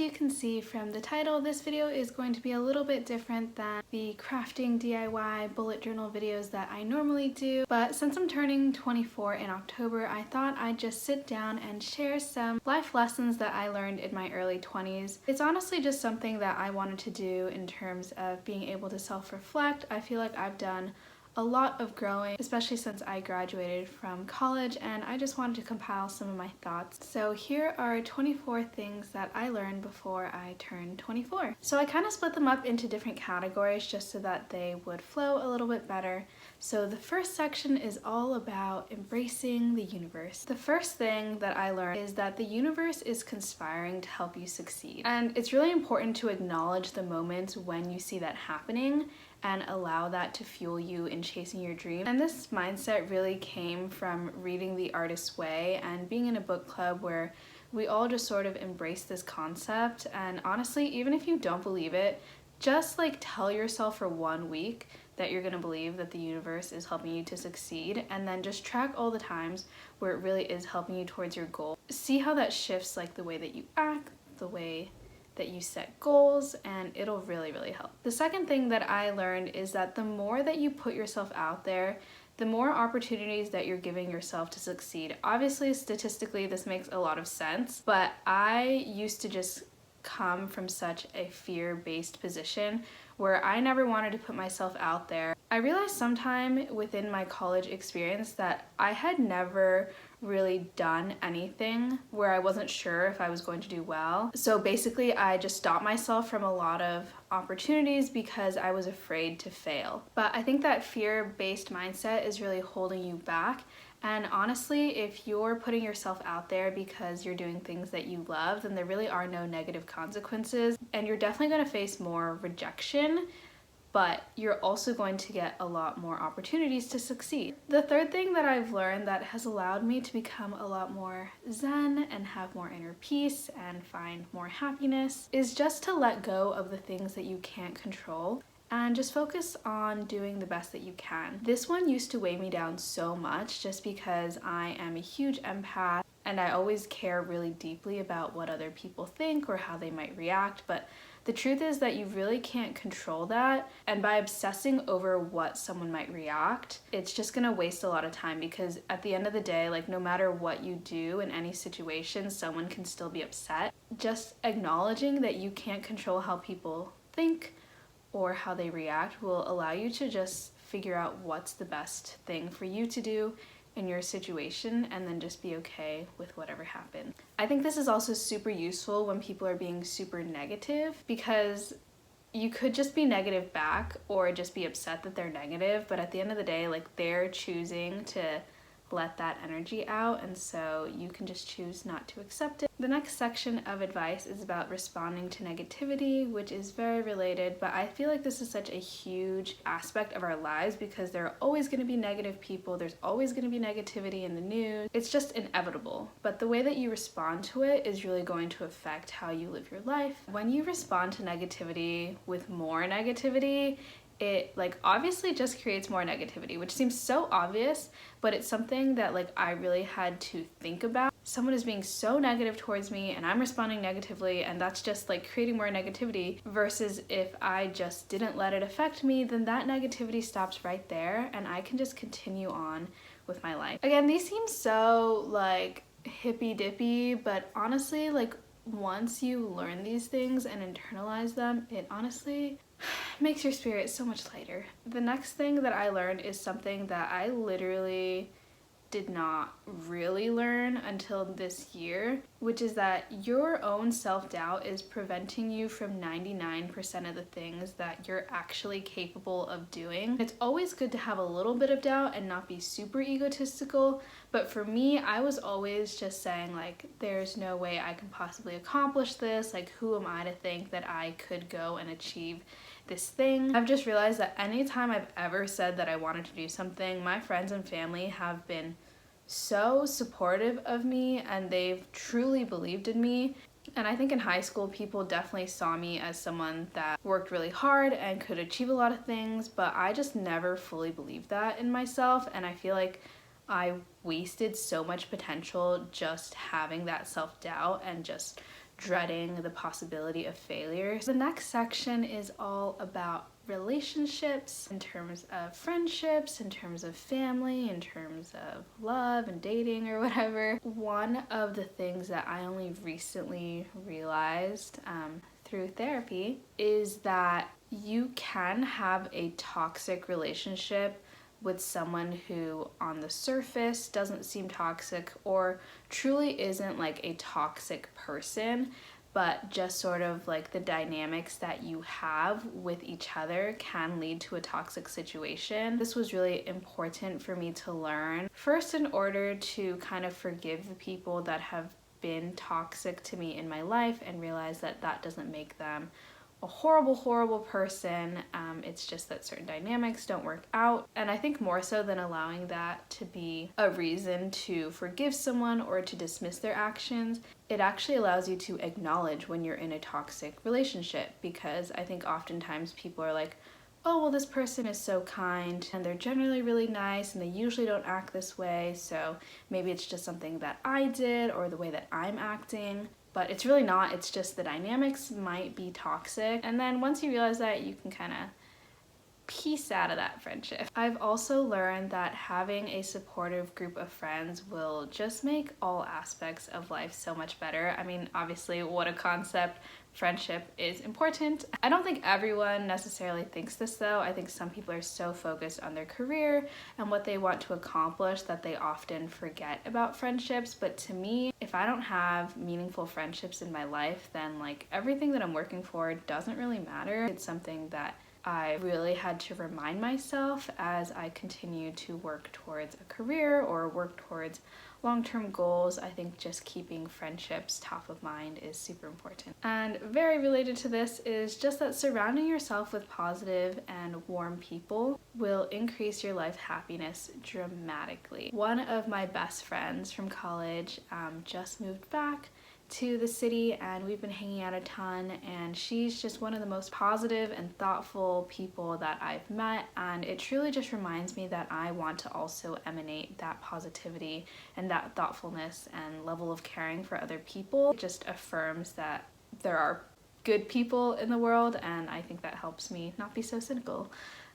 you can see from the title, this video is going to be a little bit different than the crafting DIY bullet journal videos that I normally do. But since I'm turning 24 in October, I thought I'd just sit down and share some life lessons that I learned in my early 20s. It's honestly just something that I wanted to do in terms of being able to self-reflect. I feel like I've done a lot of growing, especially since I graduated from college, and I just wanted to compile some of my thoughts. So here are 24 things that I learned before I turned 24. So I kind of split them up into different categories just so that they would flow a little bit better. So the first section is all about embracing the universe. The first thing that I learned is that the universe is conspiring to help you succeed. And it's really important to acknowledge the moments when you see that happening and allow that to fuel you in chasing your dream. And this mindset really came from reading The Artist's Way and being in a book club where we all just sort of embrace this concept. And honestly, even if you don't believe it, just like tell yourself for 1 week that you're gonna believe that the universe is helping you to succeed, and then just track all the times where it really is helping you towards your goal. See how that shifts like the way that you act, the way that you set goals, and it'll really help. The second thing that I learned is that the more that you put yourself out there, the more opportunities that you're giving yourself to succeed. Obviously, statistically, this makes a lot of sense, but I used to just come from such a fear-based position where I never wanted to put myself out there. I realized sometime within my college experience that I had never really done anything where I wasn't sure if I was going to do well. So basically, I just stopped myself from a lot of opportunities because I was afraid to fail. But I think that fear-based mindset is really holding you back. And honestly, if you're putting yourself out there because you're doing things that you love, then there really are no negative consequences. And you're definitely going to face more rejection, but you're also going to get a lot more opportunities to succeed. The third thing that I've learned that has allowed me to become a lot more zen and have more inner peace and find more happiness is just to let go of the things that you can't control and just focus on doing the best that you can. This one used to weigh me down so much just because I am a huge empath and I always care really deeply about what other people think or how they might react, but the truth is that you really can't control that, and by obsessing over what someone might react, it's just gonna waste a lot of time, because at the end of the day, like, no matter what you do in any situation, someone can still be upset. Just acknowledging that you can't control how people think or how they react will allow you to just figure out what's the best thing for you to do in your situation, and then just be okay with whatever happened. I think this is also super useful when people are being super negative, because you could just be negative back or just be upset that they're negative, but at the end of the day, like, they're choosing to let that energy out, and so you can just choose not to accept it. The next section of advice is about responding to negativity, which is very related, but I feel like this is such a huge aspect of our lives because there are always going to be negative people, there's always going to be negativity in the news. It's just inevitable, but the way that you respond to it is really going to affect how you live your life. When you respond to negativity with more negativity, it obviously just creates more negativity, which seems so obvious, but it's something that I really had to think about. Someone is being so negative towards me and I'm responding negatively, and that's just creating more negativity, versus if I just didn't let it affect me, then that negativity stops right there and I can just continue on with my life. Again, these seem so hippy dippy, but honestly, once you learn these things and internalize them, it honestly makes your spirit so much lighter. The next thing that I learned is something that I literally did not really learn until this year, which is that your own self-doubt is preventing you from 99% of the things that you're actually capable of doing. It's always good to have a little bit of doubt and not be super egotistical, but for me, I was always just saying there's no way I can possibly accomplish this, who am I to think that I could go and achieve this thing. I've just realized that anytime I've ever said that I wanted to do something, my friends and family have been so supportive of me and they've truly believed in me. And I think in high school, people definitely saw me as someone that worked really hard and could achieve a lot of things, but I just never fully believed that in myself, and I feel like I wasted so much potential just having that self-doubt and just dreading the possibility of failure. So the next section is all about relationships, in terms of friendships, in terms of family, in terms of love and dating or whatever. One of the things that I only recently realized through therapy is that you can have a toxic relationship with someone who on the surface doesn't seem toxic or truly isn't like a toxic person, but just sort of like the dynamics that you have with each other can lead to a toxic situation. This was really important for me to learn. First, in order to kind of forgive the people that have been toxic to me in my life and realize that that doesn't make them a horrible person. It's just that certain dynamics don't work out. And I think more so than allowing that to be a reason to forgive someone or to dismiss their actions, it actually allows you to acknowledge when you're in a toxic relationship, because I think oftentimes people are like, oh, well, this person is so kind and they're generally really nice and they usually don't act this way, so maybe it's just something that I did or the way that I'm acting. But it's really not, it's just the dynamics might be toxic. And then once you realize that, you can kind of piece out of that friendship. I've also learned that having a supportive group of friends will just make all aspects of life so much better. I mean, obviously, what a concept. Friendship is important. I don't think everyone necessarily thinks this though. I think some people are so focused on their career and what they want to accomplish that they often forget about friendships. But to me, if I don't have meaningful friendships in my life, then like everything that I'm working for doesn't really matter. It's something that I really had to remind myself as I continue to work towards a career or work towards long-term goals. I think just keeping friendships top of mind is super important. And very related to this is just that surrounding yourself with positive and warm people will increase your life happiness dramatically. One of my best friends from college just moved back to the city and we've been hanging out a ton, and she's just one of the most positive and thoughtful people that I've met, and it truly just reminds me that I want to also emanate that positivity and that thoughtfulness and level of caring for other people. It just affirms that there are good people in the world, and I think that helps me not be so cynical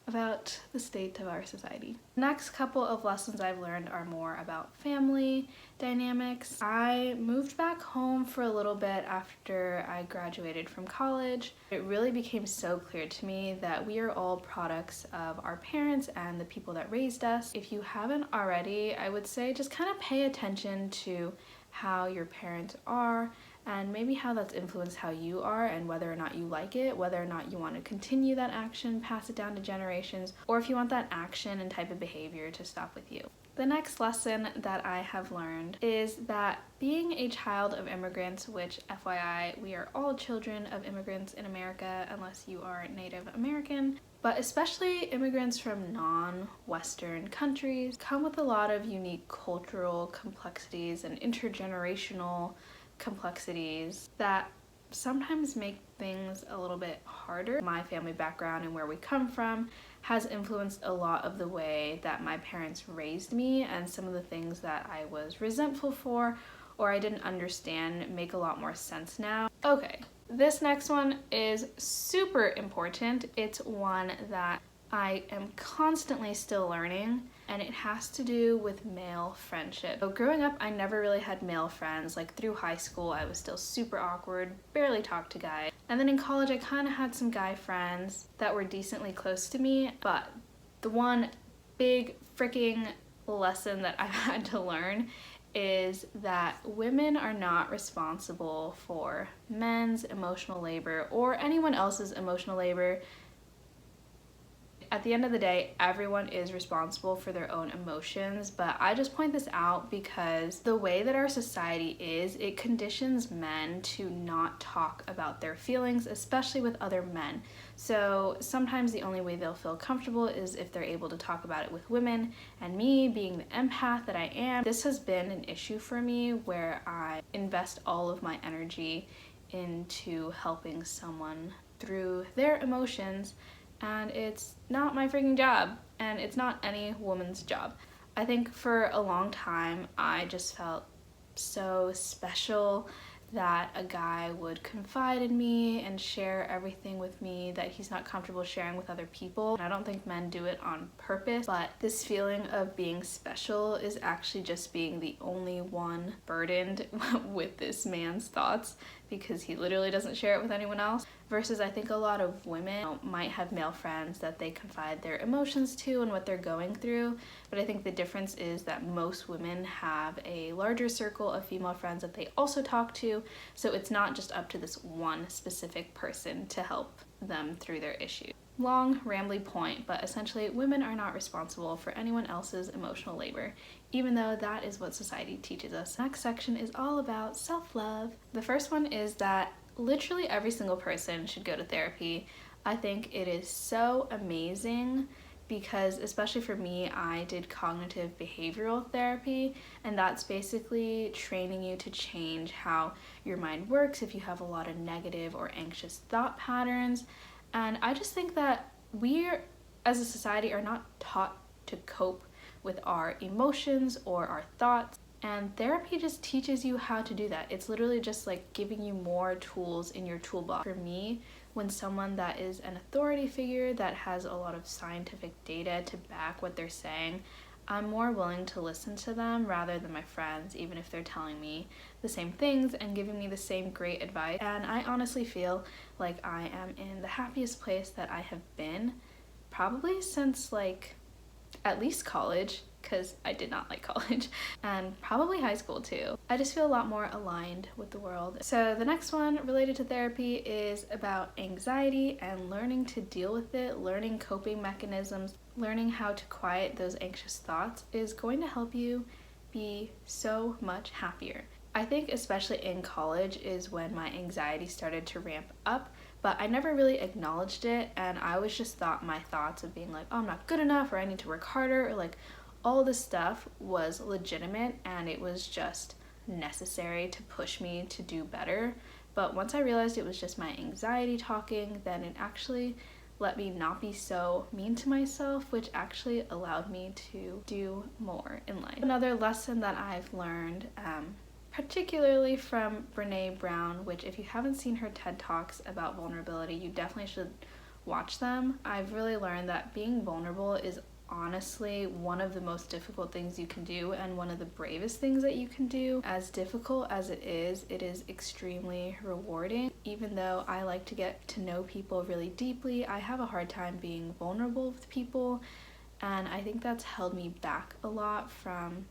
about the state of our society. The next couple of lessons I've learned are more about family dynamics. I moved back home for a little bit after I graduated from college. It really became so clear to me that we are all products of our parents and the people that raised us. If you haven't already, I would say just kind of pay attention to how your parents are and maybe how that's influenced how you are and whether or not you like it, whether or not you want to continue that action, pass it down to generations, or if you want that action and type of behavior to stop with you. The next lesson that I have learned is that being a child of immigrants, which FYI, we are all children of immigrants in America unless you are Native American, but especially immigrants from non-Western countries, come with a lot of unique cultural complexities and intergenerational complexities that sometimes make things a little bit harder. My family background and where we come from has influenced a lot of the way that my parents raised me, and some of the things that I was resentful for or I didn't understand make a lot more sense now. Okay, this next one is super important. It's one that I am constantly still learning, and it has to do with male friendship. So growing up, I never really had male friends. Like through high school, I was still super awkward, barely talked to guys. And then in college, I kind of had some guy friends that were decently close to me, but the one big freaking lesson that I had to learn is that women are not responsible for men's emotional labor or anyone else's emotional labor. At the end of the day, everyone is responsible for their own emotions, but I just point this out because the way that our society is, it conditions men to not talk about their feelings, especially with other men. So sometimes the only way they'll feel comfortable is if they're able to talk about it with women, and me being the empath that I am, this has been an issue for me where I invest all of my energy into helping someone through their emotions, and it's not my freaking job, and it's not any woman's job. I think for a long time I just felt so special that a guy would confide in me and share everything with me that he's not comfortable sharing with other people. And I don't think men do it on purpose, but this feeling of being special is actually just being the only one burdened with this man's thoughts, because he literally doesn't share it with anyone else. Versus I think a lot of women might have male friends that they confide their emotions to and what they're going through, but I think the difference is that most women have a larger circle of female friends that they also talk to, so it's not just up to this one specific person to help them through their issues. Long, rambly point, but essentially women are not responsible for anyone else's emotional labor, even though that is what society teaches us. Next section is all about self-love. The first one is that literally every single person should go to therapy. I think it is so amazing because, especially for me, I did cognitive behavioral therapy, and that's basically training you to change how your mind works if you have a lot of negative or anxious thought patterns. And I just think that we, as a society, are not taught to cope with our emotions or our thoughts. And therapy just teaches you how to do that. It's literally just like giving you more tools in your toolbox. For me, when someone that is an authority figure that has a lot of scientific data to back what they're saying, I'm more willing to listen to them rather than my friends, even if they're telling me the same things and giving me the same great advice. And I honestly feel like I am in the happiest place that I have been probably since like at least college, because I did not like college, and probably high school too. I just feel a lot more aligned with the world. So the next one related to therapy is about anxiety and learning to deal with it, learning coping mechanisms, learning how to quiet those anxious thoughts is going to help you be so much happier. I think especially in college is when my anxiety started to ramp up, but I never really acknowledged it, and I always just thought my thoughts of being like, oh, I'm not good enough, or I need to work harder, or like all this stuff was legitimate and it was just necessary to push me to do better. But once I realized it was just my anxiety talking, then it actually let me not be so mean to myself, which actually allowed me to do more in life. Another lesson that I've learned, particularly from Brené Brown, which if you haven't seen her TED Talks about vulnerability, you definitely should watch them. I've really learned that being vulnerable is honestly one of the most difficult things you can do and one of the bravest things that you can do. As difficult as it is extremely rewarding. Even though I like to get to know people really deeply, I have a hard time being vulnerable with people, and I think that's held me back a lot from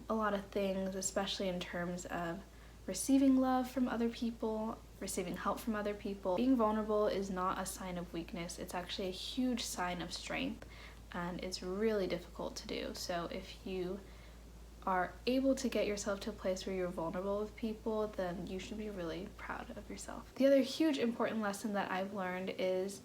a lot of things, especially in terms of receiving love from other people, receiving help from other people. Being vulnerable is not a sign of weakness, it's actually a huge sign of strength, and it's really difficult to do. So if you are able to get yourself to a place where you're vulnerable with people, then you should be really proud of yourself. The other huge important lesson that I've learned is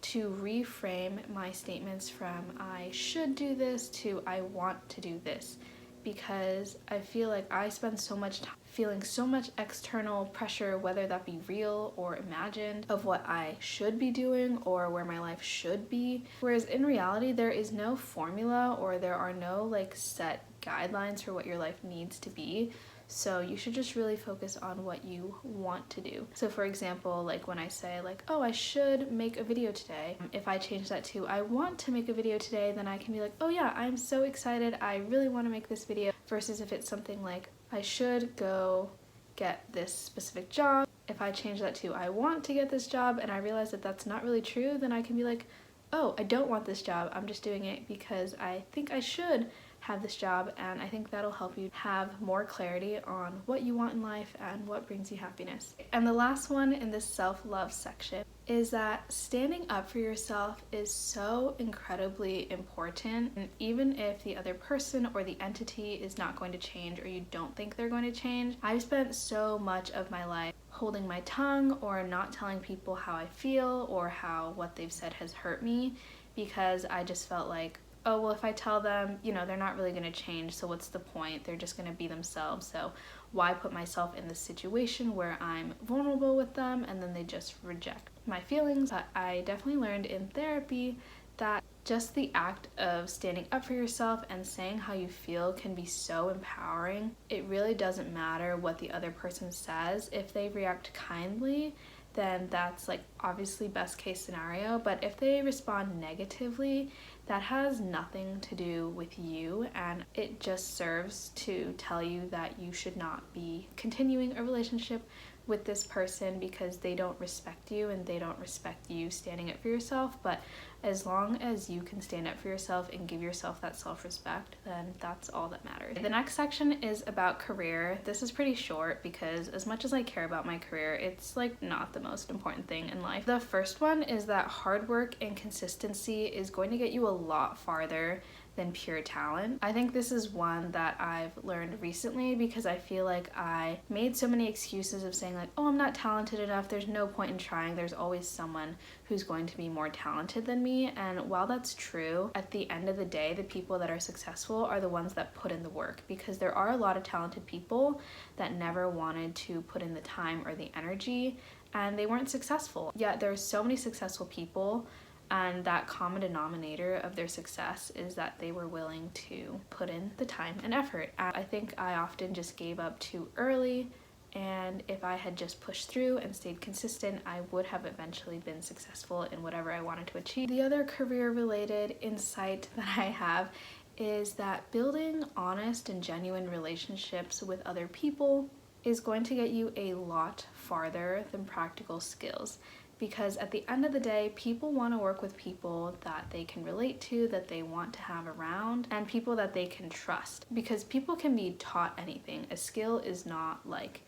to reframe my statements from I should do this to I want to do this, because I feel like I spend so much time feeling so much external pressure, whether that be real or imagined, of what I should be doing or where my life should be. Whereas in reality, there is no formula or there are no like set guidelines for what your life needs to be. So you should just really focus on what you want to do. So for example, like when I say like, oh, I should make a video today, if I change that to I want to make a video today, then I can be like, oh yeah, I'm so excited, I really want to make this video. Versus if it's something like I should go get this specific job, if I change that to I want to get this job and I realize that that's not really true, then I can be like, oh, I don't want this job, I'm just doing it because I think I should have this job. And I think that'll help you have more clarity on what you want in life and what brings you happiness. And the last one in this self-love section is that standing up for yourself is so incredibly important. And even if the other person or the entity is not going to change, or you don't think they're going to change, I've spent so much of my life holding my tongue or not telling people how I feel or how what they've said has hurt me, because I just felt like, oh, well, if I tell them, you know, they're not really going to change, so what's the point? They're just going to be themselves, so why put myself in this situation where I'm vulnerable with them and then they just reject my feelings? But I definitely learned in therapy that Just the act of standing up for yourself and saying how you feel can be so empowering. It really doesn't matter what the other person says. If they react kindly, then that's like obviously best case scenario, but if they respond negatively, that has nothing to do with you, and it just serves to tell you that you should not be continuing a relationship with this person because they don't respect you and they don't respect you standing up for yourself. But as long as you can stand up for yourself and give yourself that self-respect, then that's all that matters. The next section is about career. This is pretty short because as much as I care about my career, it's like not the most important thing in life. The first one is that hard work and consistency is going to get you a lot farther than pure talent. I think this is one that I've learned recently because I feel like I made so many excuses of saying like, oh, I'm not talented enough, there's no point in trying, there's always someone who's going to be more talented than me. And while that's true, at the end of the day, the people that are successful are the ones that put in the work, because there are a lot of talented people that never wanted to put in the time or the energy and they weren't successful. Yet there are so many successful people, and that common denominator of their success is that they were willing to put in the time and effort. I think I often just gave up too early, and if I had just pushed through and stayed consistent, I would have eventually been successful in whatever I wanted to achieve. The other career-related insight that I have is that building honest and genuine relationships with other people is going to get you a lot farther than practical skills. Because at the end of the day, people want to work with people that they can relate to, that they want to have around, and people that they can trust. Because people can be taught anything. A skill is not like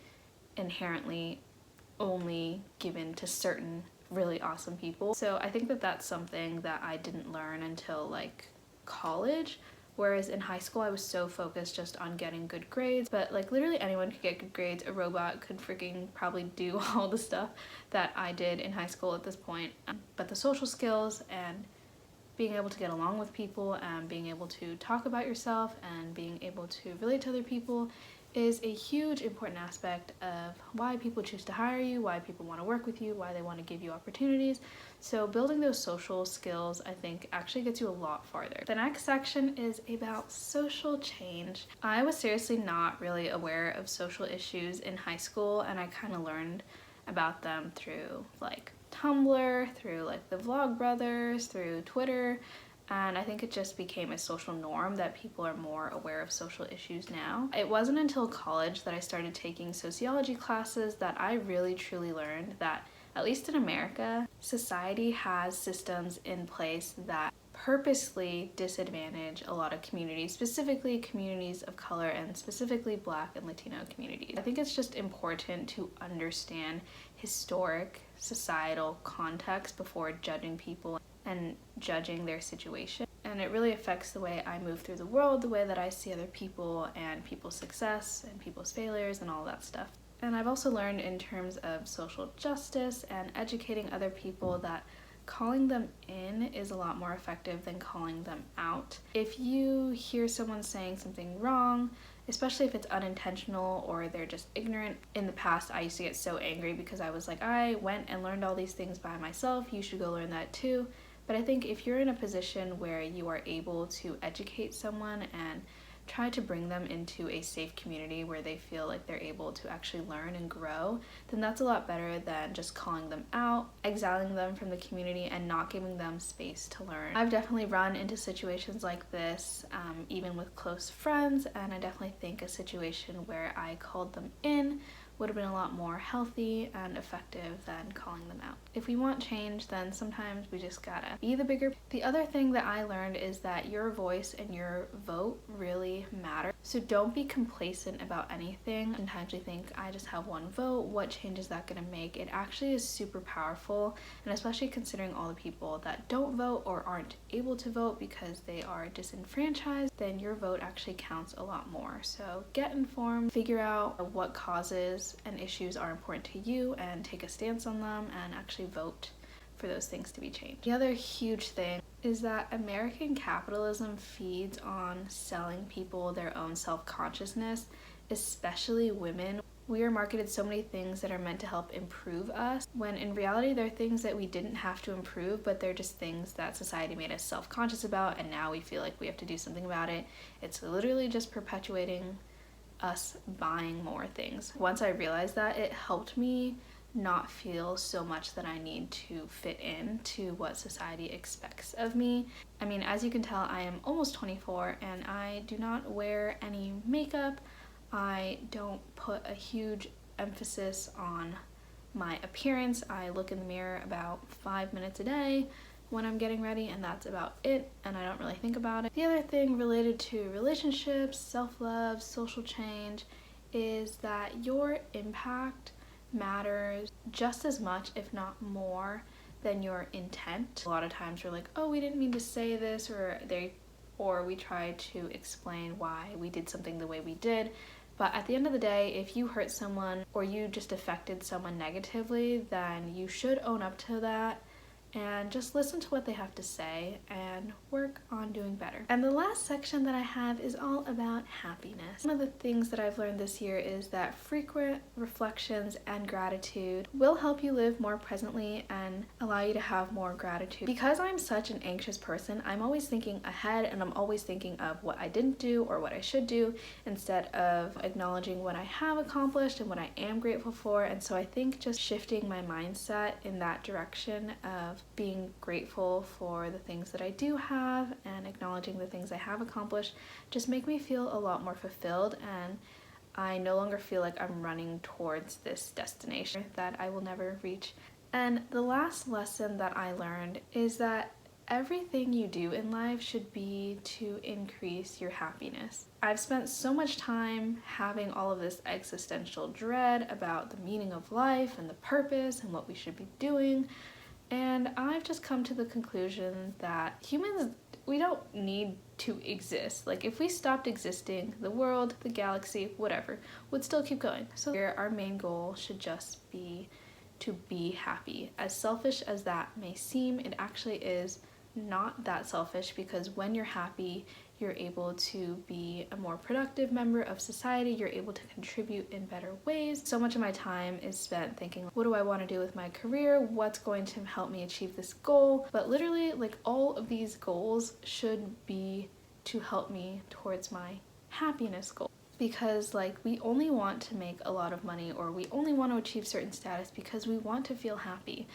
inherently only given to certain really awesome people. So I think that that's something that I didn't learn until like college. Whereas in high school, I was so focused just on getting good grades, but like literally anyone could get good grades. A robot could freaking probably do all the stuff that I did in high school at this point. But the social skills and being able to get along with people and being able to talk about yourself and being able to relate to other people is a huge important aspect of why people choose to hire you, why people want to work with you, why they want to give you opportunities. So building those social skills, I think, actually gets you a lot farther. The next section is about social change. I was seriously not really aware of social issues in high school, and I kind of learned about them through like Tumblr, through like the Vlogbrothers, through Twitter. And I think it just became a social norm that people are more aware of social issues now. It wasn't until college that I started taking sociology classes that I really truly learned that, at least in America, society has systems in place that purposely disadvantage a lot of communities, specifically communities of color and specifically Black and Latino communities. I think it's just important to understand historic societal context before judging people and judging their situation. And it really affects the way I move through the world, the way that I see other people and people's success and people's failures and all that stuff. And I've also learned in terms of social justice and educating other people that calling them in is a lot more effective than calling them out. If you hear someone saying something wrong, especially if it's unintentional or they're just ignorant. In the past, I used to get so angry because I was like, I went and learned all these things by myself, you should go learn that too. But I think if you're in a position where you are able to educate someone and try to bring them into a safe community where they feel like they're able to actually learn and grow, then that's a lot better than just calling them out, exiling them from the community, and not giving them space to learn. I've definitely run into situations like this, even with close friends, and I definitely think a situation where I called them in would have been a lot more healthy and effective than calling them out. If we want change, then sometimes we just gotta be the bigger. The other thing that I learned is that your voice and your vote really matter. So don't be complacent about anything. Sometimes we think, I just have one vote, what change is that gonna make? It actually is super powerful, and especially considering all the people that don't vote or aren't able to vote because they are disenfranchised, then your vote actually counts a lot more. So get informed, figure out what causes and issues are important to you and take a stance on them and actually vote for those things to be changed. The other huge thing is that American capitalism feeds on selling people their own self-consciousness, especially women. we are marketed so many things that are meant to help improve us, when in reality they're things that we didn't have to improve, but they're just things that society made us self-conscious about, and now we feel like we have to do something about it. It's literally just perpetuating us buying more things. Once I realized that, it helped me not feel so much that I need to fit in to what society expects of me. I mean, as you can tell, I am almost 24 and I do not wear any makeup. I don't put a huge emphasis on my appearance. I look in the mirror about 5 minutes a day when I'm getting ready, and that's about it, and I don't really think about it. The other thing related to relationships, self-love, social change is that your impact matters just as much, if not more, than your intent. A lot of times we're like, oh, we didn't mean to say this, or we try to explain why we did something the way we did. But at the end of the day, if you hurt someone or you just affected someone negatively, then you should own up to that and just listen to what they have to say and work on doing better. And the last section that I have is all about happiness. One of the things that I've learned this year is that frequent reflections and gratitude will help you live more presently and allow you to have more gratitude. Because I'm such an anxious person, I'm always thinking ahead, and I'm always thinking of what I didn't do or what I should do instead of acknowledging what I have accomplished and what I am grateful for. And so I think just shifting my mindset in that direction of being grateful for the things that I do have and acknowledging the things I have accomplished just make me feel a lot more fulfilled, and I no longer feel like I'm running towards this destination that I will never reach. And the last lesson that I learned is that everything you do in life should be to increase your happiness. I've spent so much time having all of this existential dread about the meaning of life and the purpose and what we should be doing. And I've just come to the conclusion that humans, we don't need to exist. Like, if we stopped existing, the world, the galaxy, whatever, would still keep going. So our main goal should just be to be happy. As selfish as that may seem, it actually is not that selfish, because when you're happy, you're able to be a more productive member of society, you're able to contribute in better ways. So much of my time is spent thinking, what do I want to do with my career? What's going to help me achieve this goal? But literally, like, all of these goals should be to help me towards my happiness goal. Because, like, we only want to make a lot of money, or we only want to achieve certain status because we want to feel happy.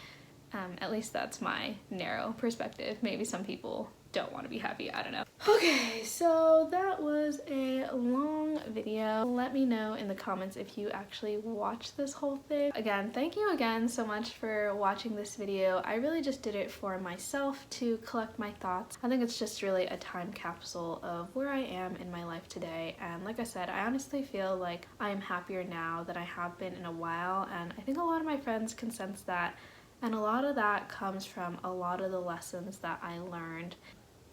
At least that's my narrow perspective. Maybe some people don't want to be happy, I don't know. Okay, so that was a long video. Let me know in the comments if you actually watched this whole thing. Again, thank you again so much for watching this video. I really just did it for myself to collect my thoughts. I think it's just really a time capsule of where I am in my life today, and like I said, I honestly feel like I am happier now than I have been in a while, and I think a lot of my friends can sense that. And a lot of that comes from a lot of the lessons that I learned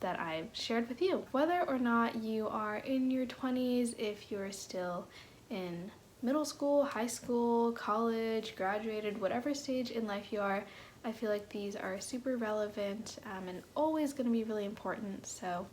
that I've shared with you. Whether or not you are in your 20s, if you're still in middle school, high school, college, graduated, whatever stage in life you are, I feel like these are super relevant and always going to be really important. So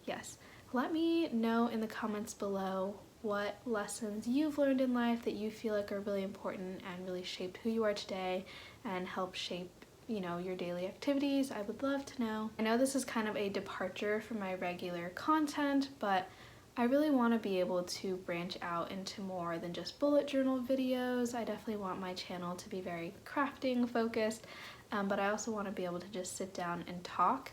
yes, let me know in the comments below what lessons you've learned in life that you feel like are really important and really shaped who you are today and help shape, you know, your daily activities. I would love to know. I know this is kind of a departure from my regular content, but I really want to be able to branch out into more than just bullet journal videos. I definitely want my channel to be very crafting focused, but I also want to be able to just sit down and talk.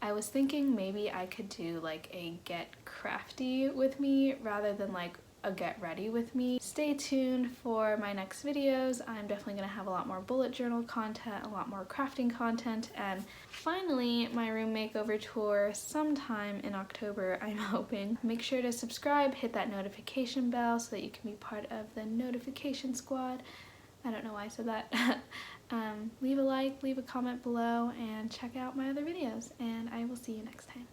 I was thinking maybe I could do like a get crafty with me rather than like a get ready with me. Stay tuned for my next videos. I'm definitely going to have a lot more bullet journal content, a lot more crafting content, and finally my room makeover tour sometime in October, I'm hoping. Make sure to subscribe, hit that notification bell so that you can be part of the notification squad. I don't know why I said that. Leave a like, leave a comment below, and check out my other videos, and I will see you next time.